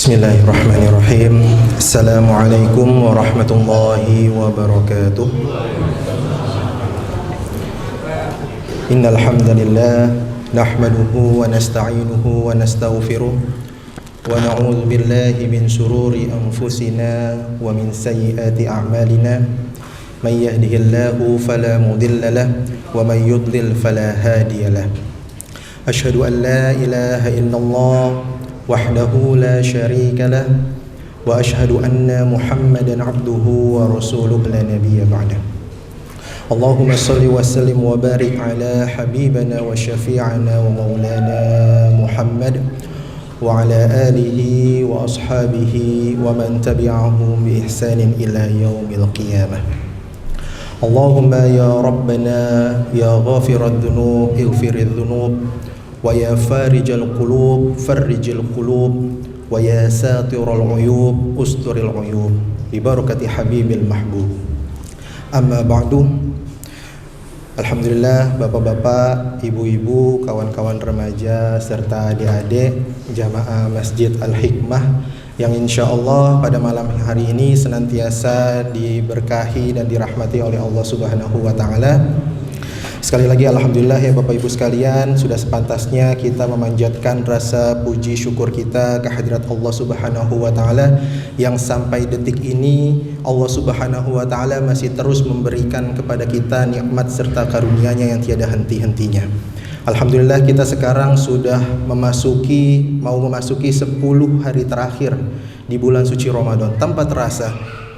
Bismillahirrahmanirrahim. Assalamualaikum warahmatullahi wabarakatuh. Innal hamdalillah nahmaduhu wa nasta'inuhu wa nastaghfiruh wa na'udzu billahi min shururi anfusina wa min sayyiati a'malina. May yahdihillahu fala mudilla lahu wa may yudlil fala hadiya lahu. Asyhadu an la ilaha illallah wahdahu la syarika lah wa asyhadu anna Muhammadan abduhu wa rasuluhu la nabiyya ba'dah. Allahumma salli wa sallim wa barik ala habibana wa syafi'ana wa maulana Muhammad wa ala alihi wa ashabihi wa man tabi'ahum bi ihsanin ila yaumil qiyamah. Allahumma ya rabbana ya ghafirad dhunub ighfiridh dhunub wa ya farijal qulub farrijil qulub wa ya satiral uyub usturil uyub bi barakati habibil mahbub. Amma ba'du. Alhamdulillah, bapak-bapak, ibu-ibu, kawan-kawan remaja serta adik-adik jamaah Masjid Al-Hikmah yang insya Allah pada malam hari ini senantiasa diberkahi dan dirahmati oleh Allah Subhanahu wa Ta'ala. Sekali lagi alhamdulillah ya Bapak Ibu sekalian, sudah sepantasnya kita memanjatkan rasa puji syukur kita kehadirat Allah Subhanahu wa Ta'ala yang sampai detik ini Allah Subhanahu wa Ta'ala masih terus memberikan kepada kita nikmat serta karunia-Nya yang tiada henti-hentinya. Alhamdulillah kita sekarang sudah mau memasuki 10 hari terakhir di bulan suci Ramadan tanpa terasa.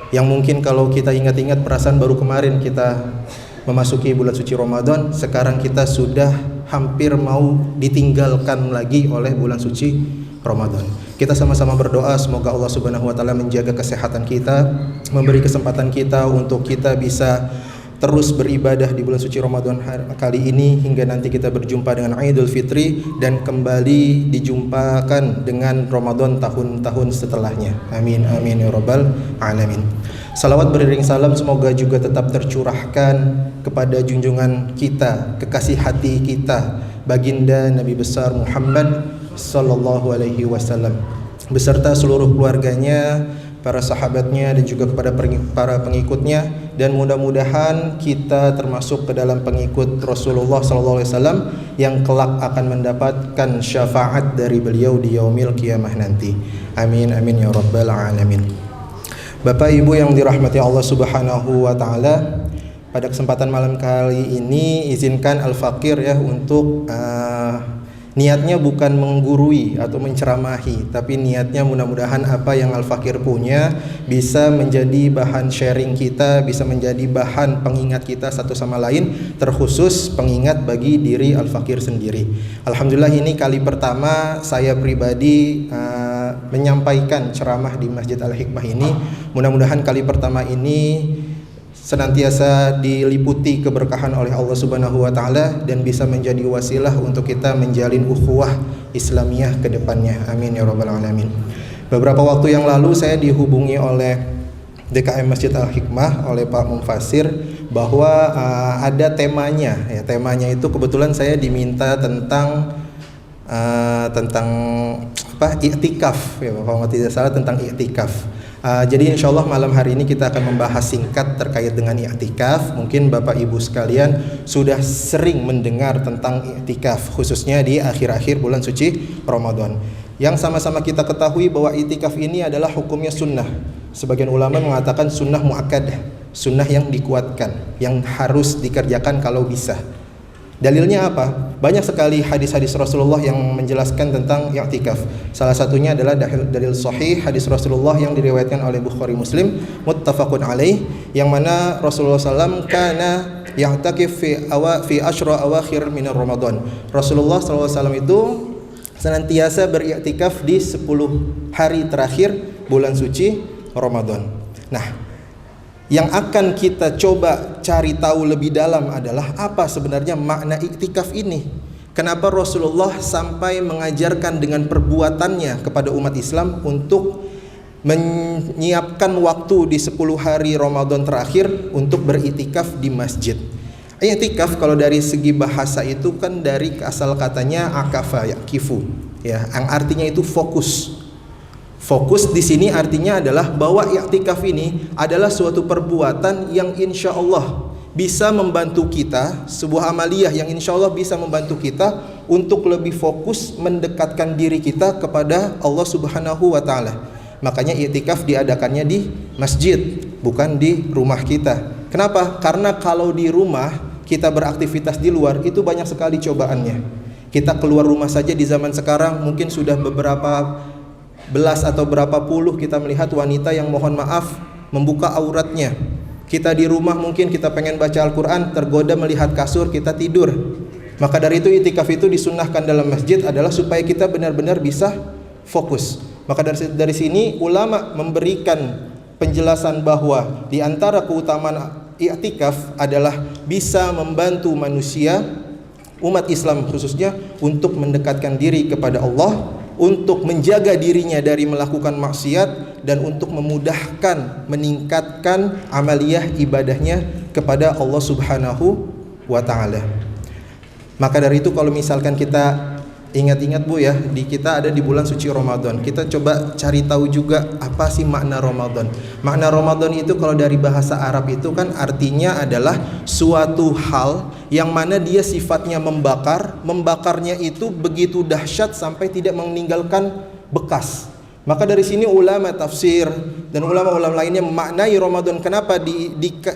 Yang mungkin kalau kita ingat-ingat perasaan baru kemarin kita memasuki bulan suci Ramadan, sekarang kita sudah hampir mau ditinggalkan lagi oleh bulan suci Ramadan. Kita sama-sama berdoa semoga Allah Subhanahu wa Ta'ala menjaga kesehatan kita, memberi kesempatan kita untuk kita bisa terus beribadah di bulan suci Ramadan kali ini hingga nanti kita berjumpa dengan Idul Fitri dan kembali dijumpakan dengan Ramadan tahun-tahun setelahnya. Amin amin ya rabbal alamin. Salawat beriring salam semoga juga tetap tercurahkan kepada junjungan kita, kekasih hati kita, baginda Nabi besar Muhammad sallallahu alaihi wasallam beserta seluruh keluarganya, para sahabatnya dan juga kepada para pengikutnya, dan mudah-mudahan kita termasuk ke dalam pengikut Rasulullah sallallahu alaihi wasallam yang kelak akan mendapatkan syafaat dari beliau di yaumil qiyamah nanti. Amin amin ya rabbal alamin. Bapak Ibu yang dirahmati Allah Subhanahu wa Ta'ala, pada kesempatan malam kali ini izinkan Al-Fakir ya untuk niatnya bukan menggurui atau menceramahi, tapi niatnya mudah-mudahan apa yang Al-Fakir punya bisa menjadi bahan sharing kita, bisa menjadi bahan pengingat kita satu sama lain, terkhusus pengingat bagi diri Al-Fakir sendiri. Alhamdulillah ini kali pertama saya pribadi menyampaikan ceramah di Masjid Al-Hikmah ini. Mudah-mudahan kali pertama ini senantiasa diliputi keberkahan oleh Allah Subhanahu wa Ta'ala dan bisa menjadi wasilah untuk kita menjalin ukhuwah Islamiyah ke depannya. Amin ya rabbal alamin. Beberapa waktu yang lalu saya dihubungi oleh DKM Masjid Al-Hikmah oleh Pak Mufasir bahwa ada temanya. Ya, temanya itu kebetulan saya diminta tentang iktikaf ya, kalau tidak salah tentang iktikaf. Jadi insya Allah malam hari ini kita akan membahas singkat terkait dengan i'tikaf. Mungkin Bapak Ibu sekalian sudah sering mendengar tentang i'tikaf, khususnya di akhir-akhir bulan suci Ramadan. Yang sama-sama kita ketahui bahwa i'tikaf ini adalah hukumnya sunnah. Sebagian ulama mengatakan sunnah muakkadah, sunnah yang dikuatkan, yang harus dikerjakan kalau bisa. Dalilnya apa? Banyak sekali hadis-hadis Rasulullah yang menjelaskan tentang i'tikaf. Salah satunya adalah dalil sahih hadis Rasulullah yang diriwayatkan oleh Bukhari Muslim muttafaqun alaih, yang mana Rasulullah SAW kana ya'takif fi asyra awakhir min Ramadan. Rasulullah SAW itu senantiasa beriktikaf di 10 hari terakhir bulan suci Ramadan. Nah, yang akan kita coba cari tahu lebih dalam adalah apa sebenarnya makna iktikaf ini. Kenapa Rasulullah sampai mengajarkan dengan perbuatannya kepada umat Islam untuk menyiapkan waktu di 10 hari Ramadan terakhir untuk beriktikaf di masjid. Iktikaf kalau dari segi bahasa itu kan dari asal katanya akafa ya, kifu ya, yang artinya itu fokus. Fokus di sini artinya adalah bahwa i'tikaf ini adalah suatu perbuatan yang insya Allah bisa membantu kita, sebuah amaliyah yang insya Allah bisa membantu kita untuk lebih fokus mendekatkan diri kita kepada Allah Subhanahu wa Ta'ala. Makanya i'tikaf diadakannya di masjid, bukan di rumah kita. Kenapa? Karena kalau di rumah kita beraktivitas di luar itu banyak sekali cobaannya. Kita keluar rumah saja di zaman sekarang mungkin sudah beberapa belas atau berapa puluh kita melihat wanita yang mohon maaf membuka auratnya. Kita di rumah mungkin kita pengen baca Al-Quran, tergoda melihat kasur, kita tidur. Maka dari itu i'tikaf itu disunnahkan dalam masjid adalah supaya kita benar-benar bisa fokus. Maka dari sini ulama memberikan penjelasan bahwa di antara keutamaan i'tikaf adalah bisa membantu manusia, umat Islam khususnya, untuk mendekatkan diri kepada Allah, untuk menjaga dirinya dari melakukan maksiat, dan untuk memudahkan, meningkatkan amaliyah ibadahnya kepada Allah Subhanahu wa Ta'ala. Maka dari itu kalau misalkan kita ingat-ingat Bu ya, kita ada di bulan suci Ramadan, kita coba cari tahu juga apa sih makna Ramadan. Makna Ramadan itu kalau dari bahasa Arab itu kan artinya adalah suatu hal yang mana dia sifatnya membakar, membakarnya itu begitu dahsyat sampai tidak meninggalkan bekas. Maka dari sini ulama tafsir dan ulama-ulama lainnya memaknai Ramadan, kenapa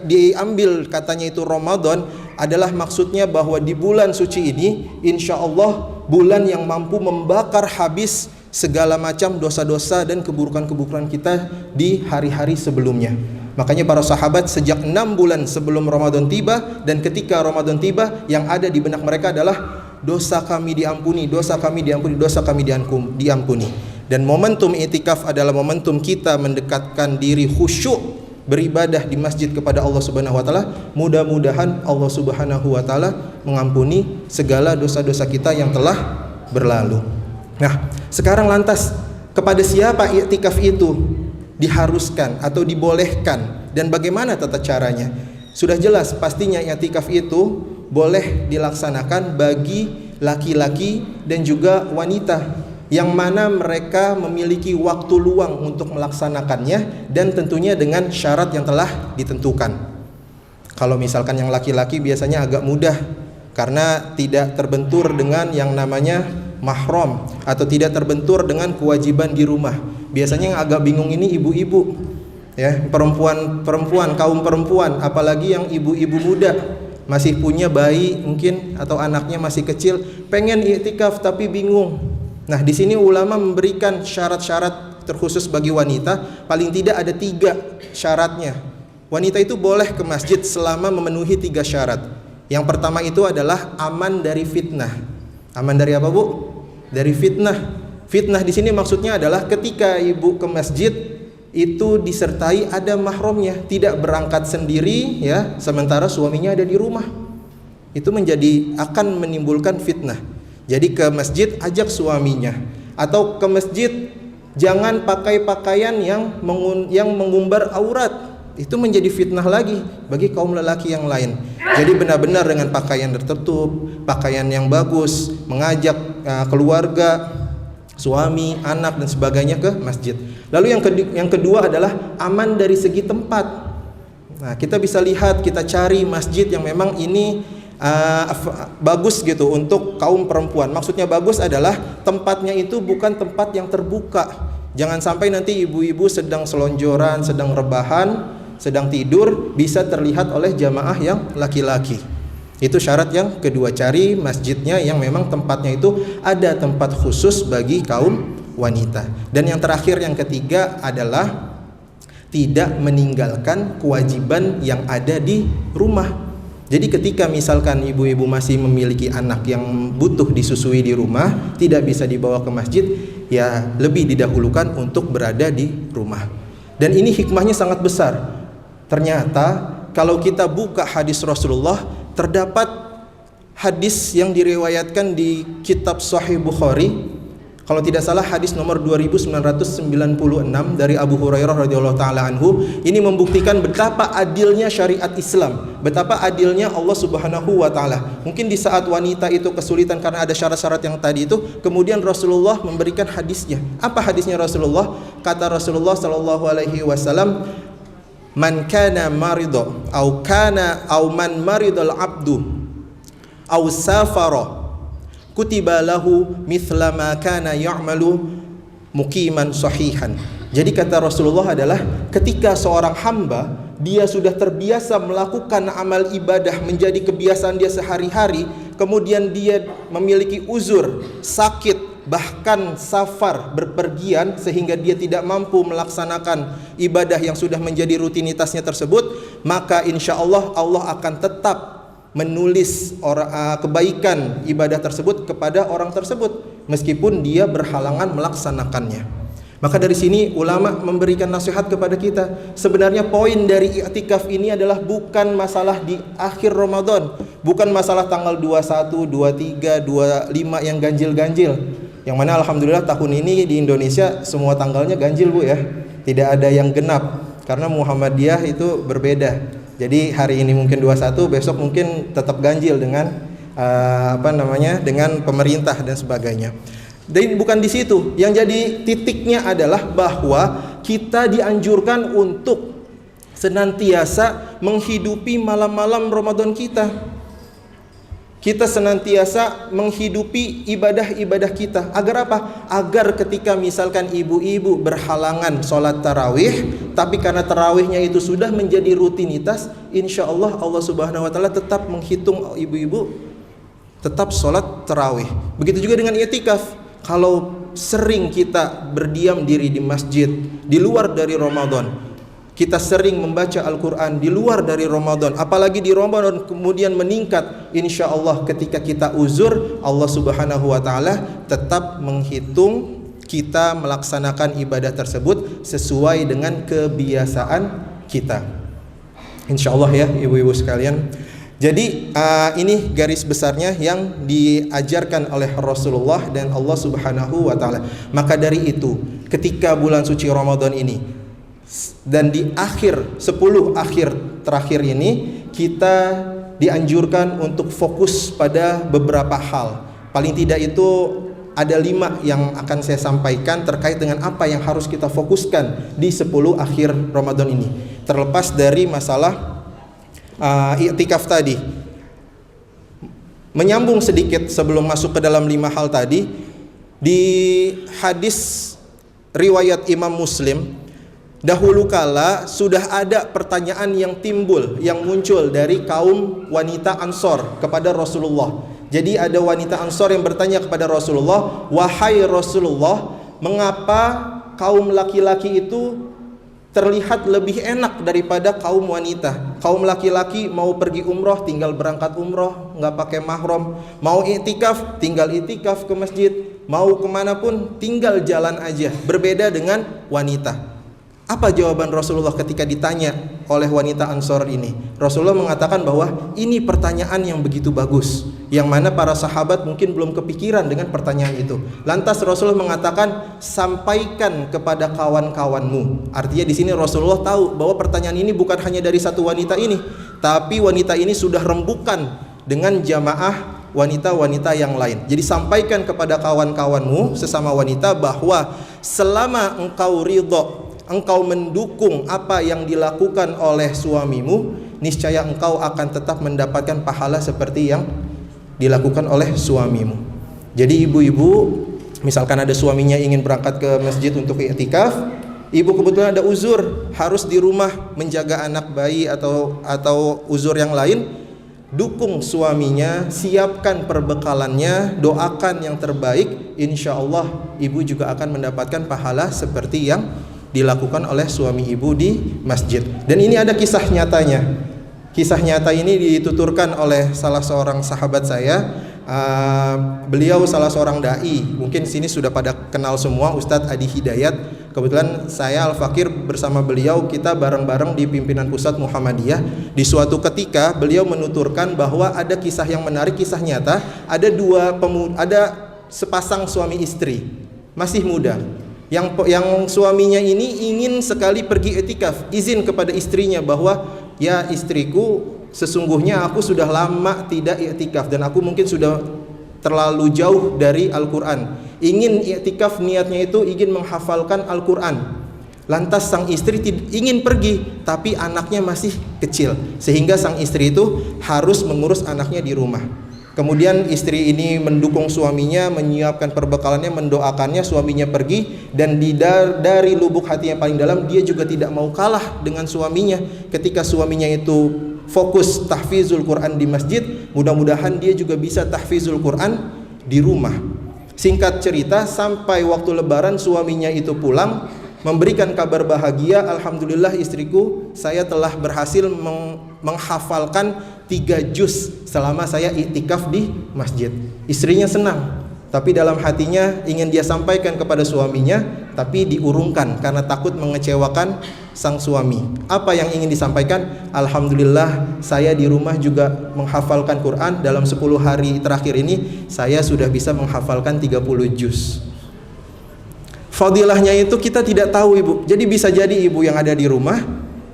diambil katanya itu Ramadan, adalah maksudnya bahwa di bulan suci ini insya Allah bulan yang mampu membakar habis segala macam dosa-dosa dan keburukan-keburukan kita di hari-hari sebelumnya. Makanya para sahabat sejak 6 bulan sebelum Ramadan tiba dan ketika Ramadan tiba, yang ada di benak mereka adalah dosa kami diampuni, dosa kami diampuni, dosa kami diampuni. Dan momentum i'tikaf adalah momentum kita mendekatkan diri khusyuk beribadah di masjid kepada Allah Subhanahu wa Ta'ala. Mudah-mudahan Allah Subhanahu wa Ta'ala mengampuni segala dosa-dosa kita yang telah berlalu. Nah, sekarang lantas kepada siapa i'tikaf itu diharuskan atau dibolehkan dan bagaimana tata caranya? Sudah jelas pastinya i'tikaf itu boleh dilaksanakan bagi laki-laki dan juga wanita yang mana mereka memiliki waktu luang untuk melaksanakannya, dan tentunya dengan syarat yang telah ditentukan. Kalau misalkan yang laki-laki biasanya agak mudah karena tidak terbentur dengan yang namanya mahram atau tidak terbentur dengan kewajiban di rumah. Biasanya yang agak bingung ini ibu-ibu ya, perempuan, kaum perempuan, apalagi yang ibu-ibu muda masih punya bayi mungkin atau anaknya masih kecil, pengen i'tikaf tapi bingung. Nah, di sini ulama memberikan syarat-syarat terkhusus bagi wanita. Paling tidak ada 3 syaratnya. Wanita itu boleh ke masjid selama memenuhi 3 syarat. Yang pertama itu adalah aman dari fitnah. Aman dari apa, Bu? Dari fitnah. Fitnah di sini maksudnya adalah ketika ibu ke masjid itu disertai ada mahramnya, tidak berangkat sendiri ya, sementara suaminya ada di rumah. Itu akan menimbulkan fitnah. Jadi ke masjid ajak suaminya, atau ke masjid jangan pakai pakaian yang mengumbar aurat. Itu menjadi fitnah lagi bagi kaum lelaki yang lain. Jadi benar-benar dengan pakaian tertutup, pakaian yang bagus, mengajak keluarga, suami, anak dan sebagainya ke masjid. Lalu yang kedua adalah aman dari segi tempat. Nah, kita bisa lihat, kita cari masjid yang memang ini bagus gitu untuk kaum perempuan. Maksudnya bagus adalah tempatnya itu bukan tempat yang terbuka. Jangan sampai nanti ibu-ibu sedang selonjoran, sedang rebahan, sedang tidur bisa terlihat oleh jamaah yang laki-laki. Itu syarat yang kedua, cari masjidnya yang memang tempatnya itu ada tempat khusus bagi kaum wanita. Dan yang terakhir, yang ketiga adalah tidak meninggalkan kewajiban yang ada di rumah. Jadi ketika misalkan ibu-ibu masih memiliki anak yang butuh disusui di rumah, tidak bisa dibawa ke masjid, ya lebih didahulukan untuk berada di rumah. Dan ini hikmahnya sangat besar. Ternyata kalau kita buka hadis Rasulullah, terdapat hadis yang diriwayatkan di kitab Sahih Bukhari. Kalau tidak salah hadis nomor 2996 dari Abu Hurairah radhiyallahu taala anhu, ini membuktikan betapa adilnya syariat Islam, betapa adilnya Allah Subhanahu wa taala. Mungkin di saat wanita itu kesulitan karena ada syarat-syarat yang tadi itu, kemudian Rasulullah memberikan hadisnya. Apa hadisnya Rasulullah? Kata Rasulullah sallallahu alaihi wasallam, "Man kana marido au man maridal abdu au safara kutiba lahu mithla ma kana ya'malu muqiman sahihan." Jadi kata Rasulullah adalah ketika seorang hamba dia sudah terbiasa melakukan amal ibadah menjadi kebiasaan dia sehari-hari, kemudian dia memiliki uzur, sakit, bahkan safar, berpergian sehingga dia tidak mampu melaksanakan ibadah yang sudah menjadi rutinitasnya tersebut, maka insya Allah Allah akan tetap menulis kebaikan ibadah tersebut kepada orang tersebut meskipun dia berhalangan melaksanakannya. Maka dari sini ulama memberikan nasihat kepada kita. Sebenarnya poin dari i'tikaf ini adalah bukan masalah di akhir Ramadan, bukan masalah tanggal 21, 23, 25 yang ganjil-ganjil. Yang mana alhamdulillah tahun ini di Indonesia semua tanggalnya ganjil Bu ya. Tidak ada yang genap karena Muhammadiyah itu berbeda. Jadi hari ini mungkin 21, besok mungkin tetap ganjil dengan dengan pemerintah dan sebagainya. Dan bukan di situ. Yang jadi titiknya adalah bahwa kita dianjurkan untuk senantiasa menghidupi malam-malam Ramadan kita. Kita senantiasa menghidupi ibadah-ibadah kita. Agar apa? Agar ketika misalkan ibu-ibu berhalangan sholat tarawih, tapi karena tarawihnya itu sudah menjadi rutinitas, insya Allah Allah Subhanahu Wa Taala tetap menghitung ibu-ibu tetap sholat tarawih. Begitu juga dengan i'tikaf. Kalau sering kita berdiam diri di masjid di luar dari Ramadan, kita sering membaca Al-Quran di luar dari Ramadan, apalagi di Ramadan kemudian meningkat, insya Allah ketika kita uzur, Allah Subhanahu Wa Taala tetap menghitung kita melaksanakan ibadah tersebut sesuai dengan kebiasaan kita, insya Allah ya ibu-ibu sekalian. Jadi ini garis besarnya yang diajarkan oleh Rasulullah dan Allah Subhanahu Wa Taala. Maka dari itu ketika bulan suci Ramadan ini dan di akhir 10 akhir terakhir ini, kita dianjurkan untuk fokus pada beberapa hal. Paling tidak itu ada 5 yang akan saya sampaikan terkait dengan apa yang harus kita fokuskan di 10 akhir Ramadan ini. Terlepas dari masalah i'tikaf tadi, menyambung sedikit sebelum masuk ke dalam 5 hal tadi, di hadis riwayat Imam Muslim, dahulu kala sudah ada pertanyaan yang timbul, yang muncul dari kaum wanita Ansor kepada Rasulullah. Jadi ada wanita Ansor yang bertanya kepada Rasulullah, "Wahai Rasulullah, mengapa kaum laki-laki itu terlihat lebih enak daripada kaum wanita? Kaum laki-laki mau pergi umroh tinggal berangkat umroh, nggak pakai mahram. Mau i'tikaf tinggal i'tikaf ke masjid. Mau kemanapun tinggal jalan aja. Berbeda dengan wanita." Apa jawaban Rasulullah ketika ditanya oleh wanita Ansor ini? Rasulullah mengatakan bahwa ini pertanyaan yang begitu bagus, yang mana para sahabat mungkin belum kepikiran dengan pertanyaan itu. Lantas Rasulullah mengatakan, sampaikan kepada kawan-kawanmu. Artinya di sini Rasulullah tahu bahwa pertanyaan ini bukan hanya dari satu wanita ini, tapi wanita ini sudah rembukan dengan jamaah wanita-wanita yang lain. Jadi sampaikan kepada kawan-kawanmu sesama wanita bahwa selama engkau ridho, engkau mendukung apa yang dilakukan oleh suamimu, niscaya engkau akan tetap mendapatkan pahala seperti yang dilakukan oleh suamimu. Jadi ibu-ibu, misalkan ada suaminya ingin berangkat ke masjid untuk i'tikaf, ibu kebetulan ada uzur, harus di rumah menjaga anak bayi atau uzur yang lain, dukung suaminya, siapkan perbekalannya, doakan yang terbaik, insya Allah ibu juga akan mendapatkan pahala seperti yang dilakukan oleh suami ibu di masjid. Dan ini ada kisah nyatanya. Kisah nyata ini dituturkan oleh salah seorang sahabat saya. Beliau salah seorang dai. Mungkin sini sudah pada kenal semua, Ustadz Adi Hidayat. Kebetulan saya Al-Fakir bersama beliau, kita bareng-bareng di pimpinan pusat Muhammadiyah. Di suatu ketika beliau menuturkan bahwa ada kisah yang menarik, kisah nyata. Ada sepasang suami istri. masih muda, yang suaminya ini ingin sekali pergi i'tikaf, izin kepada istrinya bahwa ya istriku, sesungguhnya aku sudah lama tidak i'tikaf dan aku mungkin sudah terlalu jauh dari Al-Quran, ingin i'tikaf, niatnya itu ingin menghafalkan Al-Quran. Lantas sang istri ingin pergi, tapi anaknya masih kecil, sehingga sang istri itu harus mengurus anaknya di rumah. Kemudian istri ini mendukung suaminya, menyiapkan perbekalannya, mendoakannya, suaminya pergi, dan dari lubuk hati yang paling dalam dia juga tidak mau kalah dengan suaminya. Ketika suaminya itu fokus tahfizul Quran di masjid, mudah-mudahan dia juga bisa tahfizul Quran di rumah. Singkat cerita, sampai waktu lebaran suaminya itu pulang, memberikan kabar bahagia, alhamdulillah istriku, saya telah berhasil menghafalkan 3 juz selama saya i'tikaf di masjid. Istrinya senang, tapi dalam hatinya ingin dia sampaikan kepada suaminya, tapi diurungkan karena takut mengecewakan sang suami. Apa yang ingin disampaikan? Alhamdulillah saya di rumah juga menghafalkan Quran. Dalam 10 hari terakhir ini saya sudah bisa menghafalkan 30 juz. Fadilahnya itu kita tidak tahu, Ibu. Jadi bisa jadi ibu yang ada di rumah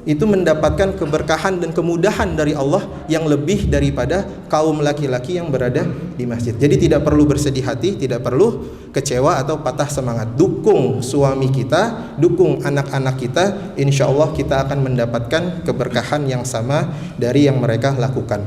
itu mendapatkan keberkahan dan kemudahan dari Allah yang lebih daripada kaum laki-laki yang berada di masjid. Jadi tidak perlu bersedih hati, tidak perlu kecewa atau patah semangat. Dukung suami kita, dukung anak-anak kita, insya Allah kita akan mendapatkan keberkahan yang sama dari yang mereka lakukan.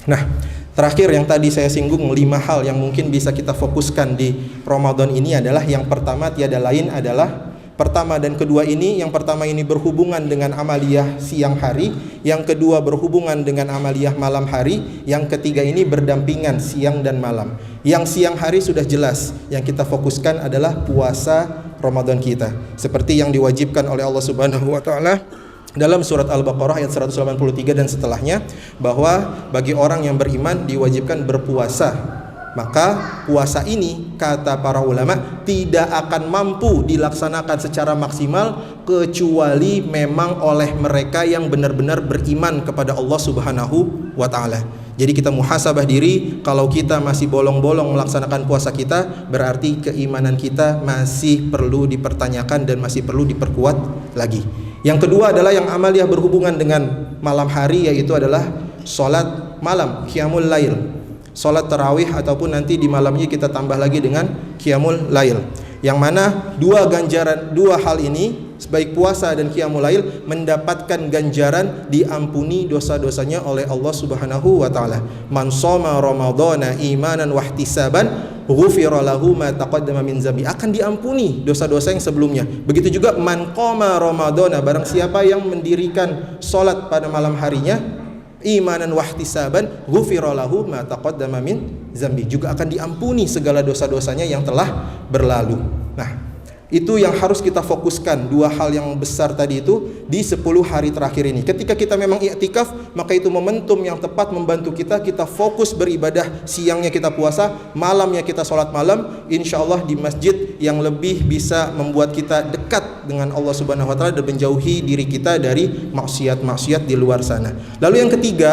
Nah, terakhir yang tadi saya singgung 5 hal yang mungkin bisa kita fokuskan di Ramadan ini adalah yang pertama tiada lain adalah pertama dan kedua ini, yang pertama ini berhubungan dengan amaliyah siang hari, yang kedua berhubungan dengan amaliyah malam hari, yang ketiga ini berdampingan siang dan malam. Yang siang hari sudah jelas, yang kita fokuskan adalah puasa Ramadan kita, seperti yang diwajibkan oleh Allah Subhanahu wa taala dalam surat Al-Baqarah ayat 183 dan setelahnya, bahwa bagi orang yang beriman diwajibkan berpuasa. Maka puasa ini, kata para ulama, tidak akan mampu dilaksanakan secara maksimal kecuali memang oleh mereka yang benar-benar beriman kepada Allah Subhanahu wa taala. Jadi kita muhasabah diri, kalau kita masih bolong-bolong melaksanakan puasa kita, berarti keimanan kita masih perlu dipertanyakan dan masih perlu diperkuat lagi. Yang kedua adalah yang amaliyah berhubungan dengan malam hari, yaitu adalah sholat malam, qiyamul lail, sholat tarawih, ataupun nanti di malamnya kita tambah lagi dengan qiyamul lail. Yang mana dua hal ini, baik puasa dan qiyamul lail, mendapatkan ganjaran diampuni dosa-dosanya oleh Allah Subhanahu wa taala. Man shoma ramadhana imanan wahtisaban ghufira lahu ma taqaddama min dzambi, akan diampuni dosa-dosa yang sebelumnya. Begitu juga man qama ramadhana, barang siapa yang mendirikan salat pada malam harinya imanan wahtisaban ghufira lahu ma taqaddama min dzambi, juga akan diampuni segala dosa-dosanya yang telah berlalu. Nah, itu yang harus kita fokuskan, 2 hal yang besar tadi itu di 10 hari terakhir ini. Ketika kita memang i'tikaf, maka itu momentum yang tepat membantu kita fokus beribadah. Siangnya kita puasa, malamnya kita sholat malam, insya Allah di masjid yang lebih bisa membuat kita dekat dengan Allah Subhanahu wa taala dan menjauhi diri kita dari maksiat-maksiat di luar sana. Lalu yang ketiga,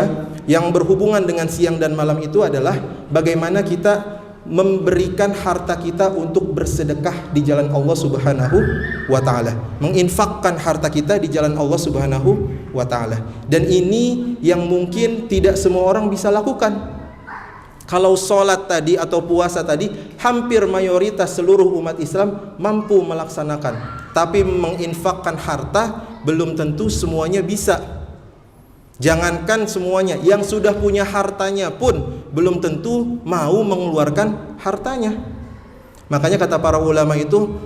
yang berhubungan dengan siang dan malam itu adalah bagaimana kita memberikan harta kita untuk bersedekah di jalan Allah Subhanahu wa taala, menginfakkan harta kita di jalan Allah Subhanahu wa taala. Dan ini yang mungkin tidak semua orang bisa lakukan. Kalau sholat tadi atau puasa tadi, hampir mayoritas seluruh umat Islam mampu melaksanakan, tapi menginfakkan harta belum tentu semuanya bisa. Jangankan semuanya, yang sudah punya hartanya pun belum tentu mau mengeluarkan hartanya. Makanya kata para ulama itu,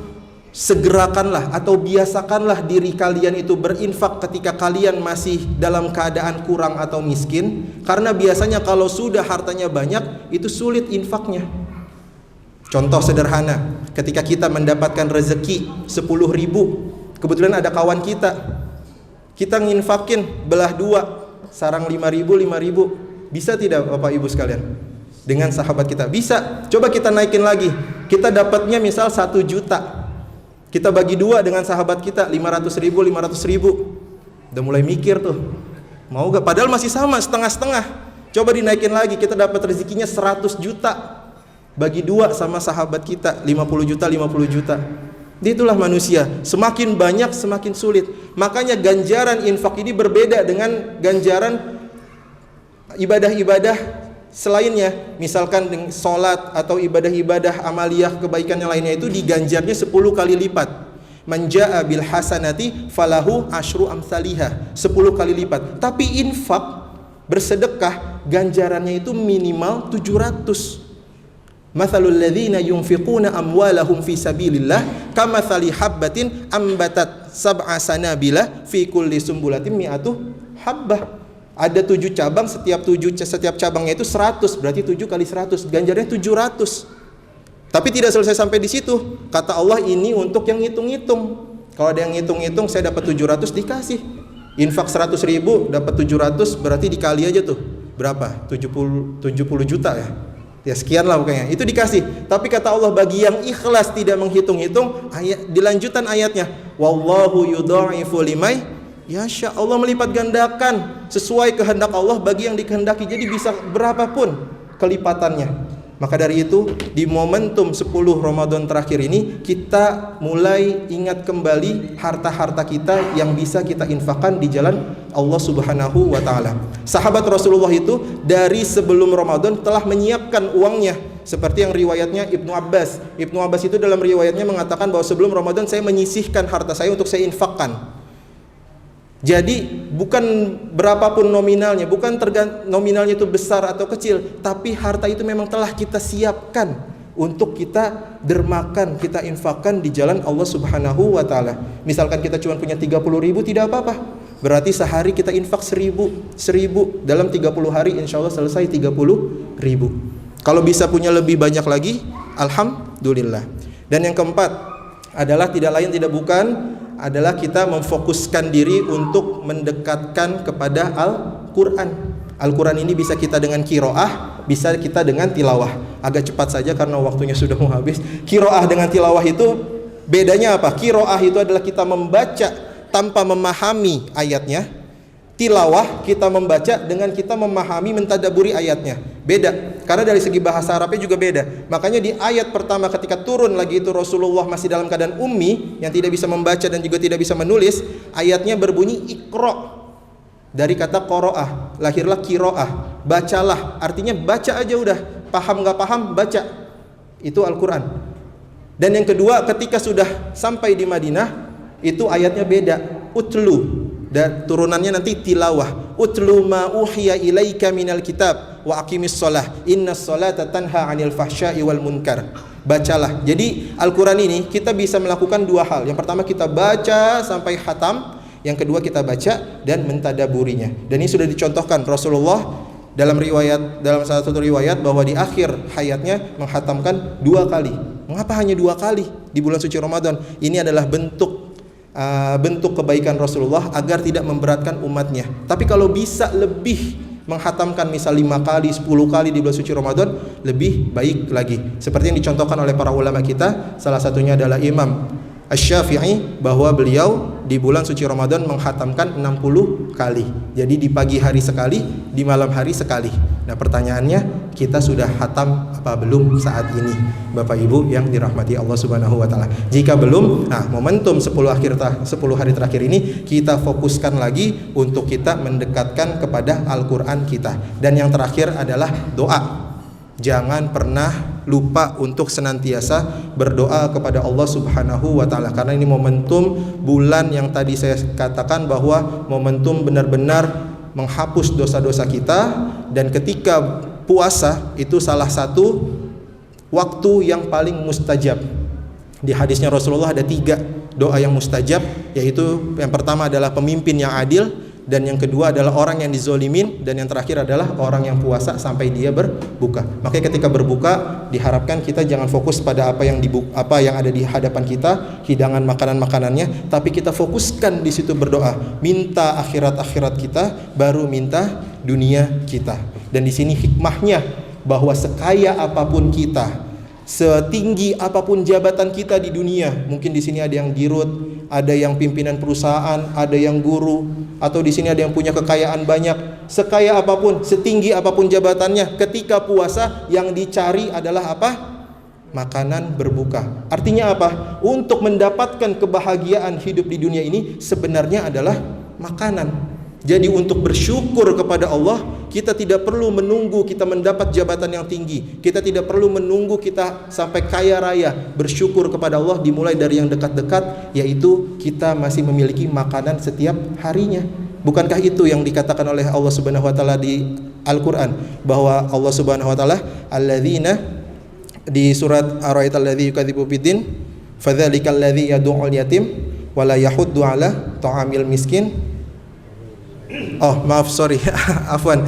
segerakanlah atau biasakanlah diri kalian itu berinfak ketika kalian masih dalam keadaan kurang atau miskin, karena biasanya kalau sudah hartanya banyak itu sulit infaknya. Contoh sederhana, ketika kita mendapatkan rezeki 10.000, kebetulan ada kawan kita nginfakin belah 2, sarang 5.000, bisa tidak Bapak Ibu sekalian? Dengan sahabat kita bisa. Coba kita naikin lagi, kita dapatnya misal 1 juta, kita bagi 2 dengan sahabat kita 500.000. Udah mulai mikir tuh, mau gak? Padahal masih sama, setengah-setengah. Coba dinaikin lagi, kita dapat rezekinya 100 juta. bagi 2 sama sahabat kita, 50 juta, 50 juta. Itulah manusia, semakin banyak semakin sulit. Makanya ganjaran infak ini berbeda dengan ganjaran ibadah-ibadah selainnya. Misalkan dengan sholat atau ibadah-ibadah amaliyah kebaikan yang lainnya itu diganjarnya 10 kali lipat. Man jaa bil hasanati falahu asyru amsalihah, 10 kali lipat. Tapi infak, bersedekah, ganjarannya itu minimal 700. Mathalul ladzina yunfiquna amwalahum fi sabilillah kamathali habbatin ambatat sab'a sanabila fi kulli sumbulatin mi'atu habbah. Ada 7 cabang, setiap cabangnya itu 100, berarti 7 kali 100, ganjarnya 700. Tapi tidak selesai sampai di situ. Kata Allah, ini untuk yang ngitung-ngitung. Kalau ada yang ngitung-ngitung, saya dapat 700, dikasih. Infak 100 ribu dapat 700, berarti dikali aja tuh. Berapa? 70 juta ya. Ya sekian lah pokoknya. Itu dikasih. Tapi kata Allah, bagi yang ikhlas tidak menghitung-hitung, di lanjutan ayatnya, wallahu yudha'ifu limay yasha. Allah melipat gandakan sesuai kehendak Allah bagi yang dikehendaki. Jadi bisa berapapun kelipatannya. Maka dari itu, di momentum 10 Ramadan terakhir ini, kita mulai ingat kembali harta-harta kita yang bisa kita infakkan di jalan Allah Subhanahu wa ta'ala. Sahabat Rasulullah itu dari sebelum Ramadan telah menyiapkan uangnya, seperti yang riwayatnya Ibnu Abbas. Ibnu Abbas itu dalam riwayatnya mengatakan bahwa sebelum Ramadan saya menyisihkan harta saya untuk saya infakkan. Jadi bukan berapapun nominalnya, bukan nominalnya itu besar atau kecil, tapi harta itu memang telah kita siapkan untuk kita dermakan, kita infakkan di jalan Allah Subhanahu wa ta'ala. Misalkan kita cuma punya 30 ribu, tidak apa-apa. Berarti sehari kita infak 1000 dalam 30 hari, insya Allah selesai 30 ribu. Kalau bisa punya lebih banyak lagi, alhamdulillah. Dan yang keempat adalah tidak lain tidak bukan adalah kita memfokuskan diri untuk mendekatkan kepada Al-Quran. Al-Quran ini bisa kita dengan kiroah, bisa kita dengan tilawah. Agak cepat saja karena waktunya sudah mau habis. Kiroah dengan tilawah itu bedanya apa? Kiroah itu adalah kita membaca tanpa memahami ayatnya. Tilawah kita membaca dengan kita memahami, mentadaburi ayatnya. Beda, karena dari segi bahasa Arabnya juga beda. Makanya di ayat pertama ketika turun lagi itu Rasulullah masih dalam keadaan ummi, yang tidak bisa membaca dan juga tidak bisa menulis. Ayatnya berbunyi Iqra, dari kata qoro'ah, lahirlah kiro'ah, bacalah. Artinya baca aja udah, paham gak paham baca. Itu Al-Quran. Dan yang kedua, ketika sudah sampai di Madinah, itu ayatnya beda, utlu, dan turunannya nanti tilawah. Utlu ma uhiya ilaika minal kitab wa aqimis shalah innas sholata tanha 'anil fahsya'i wal munkar. Bacalah. Jadi Al-Qur'an ini kita bisa melakukan 2 hal. Yang pertama kita baca sampai khatam, yang kedua kita baca dan mentadaburinya. Dan ini sudah dicontohkan Rasulullah dalam salah satu riwayat bahwa di akhir hayatnya menghatamkan 2 kali. Mengapa hanya 2 kali di bulan suci Ramadan? Ini adalah bentuk kebaikan Rasulullah agar tidak memberatkan umatnya. Tapi kalau bisa lebih menghatamkan, misal 5 kali, 10 kali di bulan suci Ramadan, lebih baik lagi. Seperti yang dicontohkan oleh para ulama kita, salah satunya adalah Imam Asy-Syafi'i, bahwa beliau di bulan suci Ramadan menghatamkan 60 kali. Jadi di pagi hari sekali, di malam hari sekali. Nah pertanyaannya, kita sudah hatam apa belum saat ini, Bapak Ibu yang dirahmati Allah Subhanahu wa ta'ala? Jika belum, nah momentum 10 hari terakhir ini kita fokuskan lagi untuk kita mendekatkan kepada Al-Quran kita. Dan yang terakhir adalah doa. Jangan pernah lupa untuk senantiasa berdoa kepada Allah Subhanahu wa ta'ala, karena ini momentum bulan yang tadi saya katakan bahwa momentum benar-benar menghapus dosa-dosa kita. Dan ketika puasa itu salah satu waktu yang paling mustajab. Di hadisnya Rasulullah ada 3 doa yang mustajab, yaitu yang pertama adalah pemimpin yang adil, dan yang kedua adalah orang yang dizolimin, dan yang terakhir adalah orang yang puasa sampai dia berbuka. Makanya ketika berbuka diharapkan kita jangan fokus pada apa yang ada di hadapan kita, hidangan makanan-makanannya, tapi kita fokuskan di situ berdoa, minta akhirat kita, baru minta dunia kita. Dan di sini hikmahnya bahwa sekaya apapun kita, setinggi apapun jabatan kita di dunia, mungkin di sini ada yang dirut, ada yang pimpinan perusahaan, ada yang guru, atau di sini ada yang punya kekayaan banyak. Sekaya apapun, setinggi apapun jabatannya, ketika puasa yang dicari adalah apa? Makanan berbuka. Artinya apa? Untuk mendapatkan kebahagiaan hidup di dunia ini sebenarnya adalah makanan. Jadi untuk bersyukur kepada Allah, kita tidak perlu menunggu kita mendapat jabatan yang tinggi. Kita tidak perlu menunggu kita sampai kaya raya. Bersyukur kepada Allah dimulai dari yang dekat-dekat, yaitu kita masih memiliki makanan setiap harinya. Bukankah itu yang dikatakan oleh Allah Subhanahu wa taala di Al-Qur'an, bahwa Allah Subhanahu wa taala alladzina di surat Ar-Ra'aital ladzi yukadzibu biddin fadzalikal ladzi yad'ul yatim wa la yahuddu 'ala ta'amil miskin. Oh maaf, sorry afwan,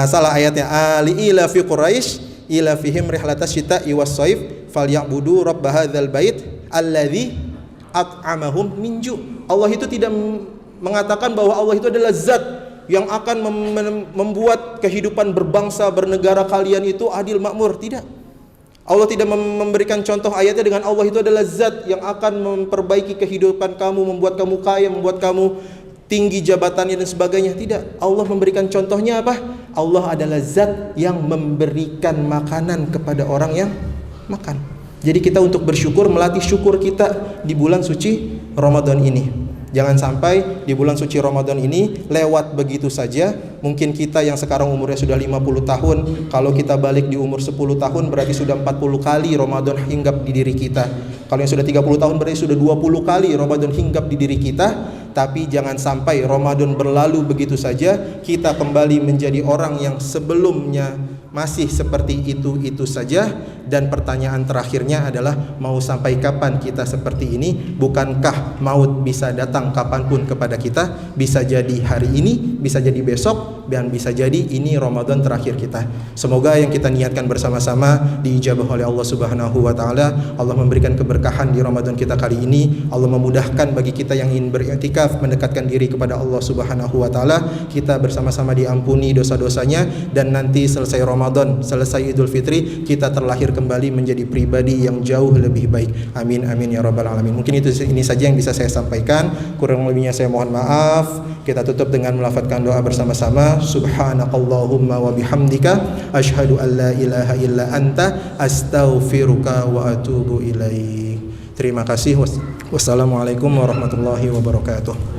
salah ayatnya. Ali ila fi Quraisy ila fihim rihlatas syita'i was shaif falyabudu rabb hadzal bait alladzi at'amahum min ju'. Allah itu tidak mengatakan bahwa Allah itu adalah zat yang akan membuat kehidupan berbangsa bernegara kalian itu adil makmur. Tidak. Allah tidak memberikan contoh ayatnya dengan Allah itu adalah zat yang akan memperbaiki kehidupan kamu, membuat kamu kaya, membuat kamu tinggi jabatannya dan sebagainya. Tidak. Allah memberikan contohnya apa? Allah adalah zat yang memberikan makanan kepada orang yang makan. Jadi kita untuk bersyukur, melatih syukur kita di bulan suci Ramadan ini. Jangan sampai di bulan suci Ramadan ini lewat begitu saja. Mungkin kita yang sekarang umurnya sudah 50 tahun, kalau kita balik di umur 10 tahun berarti sudah 40 kali Ramadan hinggap di diri kita. Kalau yang sudah 30 tahun berarti sudah 20 kali Ramadan hinggap di diri kita. Tapi jangan sampai Ramadan berlalu begitu saja, kita kembali menjadi orang yang sebelumnya masih seperti itu saja. Dan pertanyaan terakhirnya adalah, mau sampai kapan kita seperti ini? Bukankah maut bisa datang kapanpun kepada kita? Bisa jadi hari ini, bisa jadi besok, dan bisa jadi ini Ramadan terakhir kita. Semoga yang kita niatkan bersama-sama diijabah oleh Allah Subhanahu wa taala. Allah memberikan keberkahan di Ramadan kita kali ini. Allah memudahkan bagi kita yang ingin beriktikaf, mendekatkan diri kepada Allah Subhanahu wa taala. Kita bersama-sama diampuni dosa-dosanya, dan nanti selesai Ramadan, selesai Idul Fitri, kita terlahir kembali menjadi pribadi yang jauh lebih baik. Amin amin ya rabbal alamin. Mungkin ini saja yang bisa saya sampaikan. Kurang lebihnya saya mohon maaf. Kita tutup dengan melafadzkan doa bersama-sama. Subhanakallahumma wa bihamdika asyhadu an la ilaha illa anta astaghfiruka wa atubu ilaik. Terima kasih. Wassalamualaikum warahmatullahi wabarakatuh.